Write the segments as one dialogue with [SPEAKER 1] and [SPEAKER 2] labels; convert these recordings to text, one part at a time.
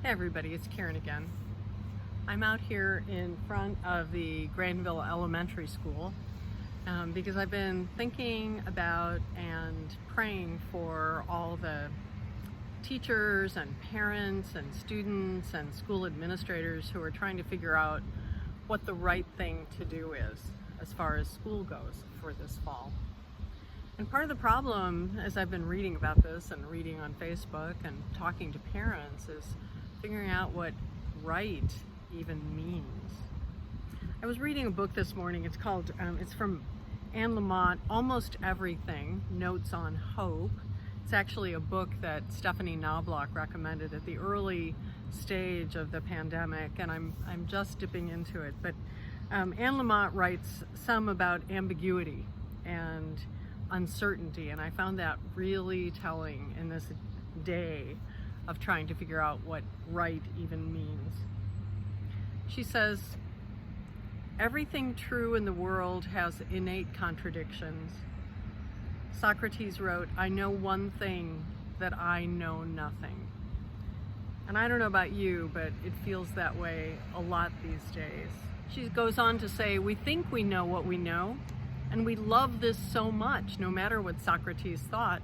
[SPEAKER 1] Hey everybody, it's Karen again. I'm out here in front of the Granville Elementary School because I've been thinking about and praying for all the teachers and parents and students and school administrators who are trying to figure out what the right thing to do is as far as school goes for this fall. And part of the problem, as I've been reading about this and reading on Facebook and talking to parents, is figuring out what right even means. I was reading a book this morning. It's called, it's from Anne Lamott, Almost Everything, Notes on Hope. It's actually a book that Stephanie Knobloch recommended at the early stage of the pandemic, and I'm just dipping into it. But Anne Lamott writes some about ambiguity and uncertainty, and I found that really telling in this day of trying to figure out what right even means. She says, everything true in the world has innate contradictions. Socrates wrote, I know one thing, that I know nothing. And I don't know about you, but it feels that way a lot these days. She goes on to say, we think we know what we know, and we love this so much, no matter what Socrates thought.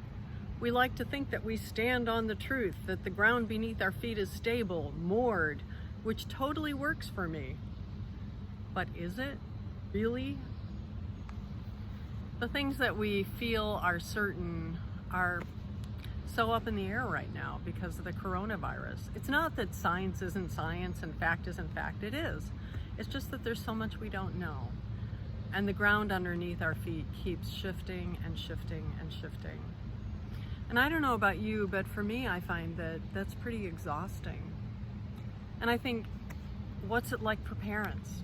[SPEAKER 1] We like to think that we stand on the truth, that the ground beneath our feet is stable, moored, which totally works for me. But is it? Really? The things that we feel are certain are so up in the air right now because of the coronavirus. It's not that science isn't science and fact isn't fact. It is. It's just that there's so much we don't know. And the ground underneath our feet keeps shifting and shifting and shifting. And I don't know about you, but for me, I find that that's pretty exhausting. And I think, what's it like for parents?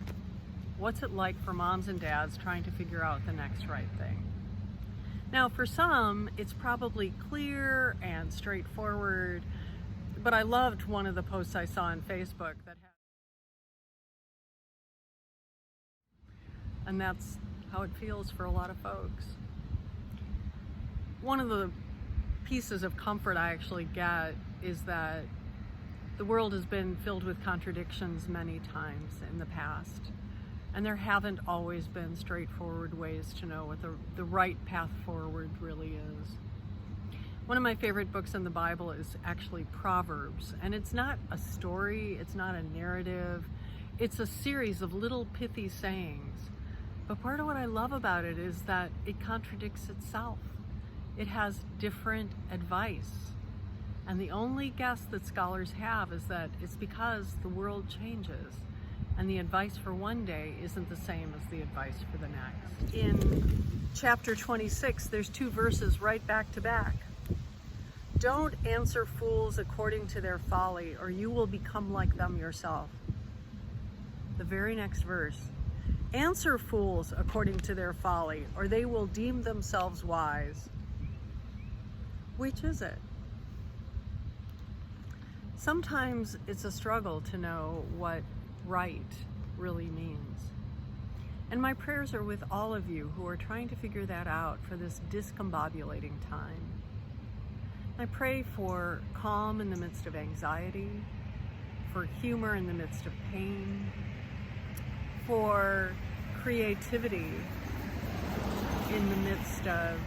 [SPEAKER 1] What's it like for moms and dads trying to figure out the next right thing? Now, for some, it's probably clear and straightforward, but I loved one of the posts I saw on Facebook that had, and that's how it feels for a lot of folks. One of the pieces of comfort I actually get is that the world has been filled with contradictions many times in the past, and there haven't always been straightforward ways to know what the right path forward really is. One of my favorite books in the Bible is actually Proverbs, and it's not a story, it's not a narrative, it's a series of little pithy sayings. But part of what I love about it is that it contradicts itself. It has different advice. And the only guess that scholars have is that it's because the world changes and the advice for one day isn't the same as the advice for the next. In chapter 26, there's two verses right back to back. Don't answer fools according to their folly, or you will become like them yourself. The very next verse. Answer fools according to their folly, or they will deem themselves wise. Which is it? Sometimes it's a struggle to know what right really means. And my prayers are with all of you who are trying to figure that out for this discombobulating time. I pray for calm in the midst of anxiety, for humor in the midst of pain, for creativity in the midst of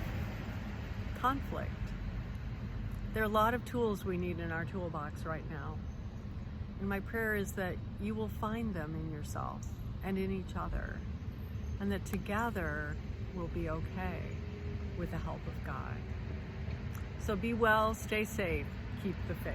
[SPEAKER 1] conflict. There are a lot of tools we need in our toolbox right now. And my prayer is that you will find them in yourself and in each other, and that together we'll be okay with the help of God. So be well, stay safe, keep the faith.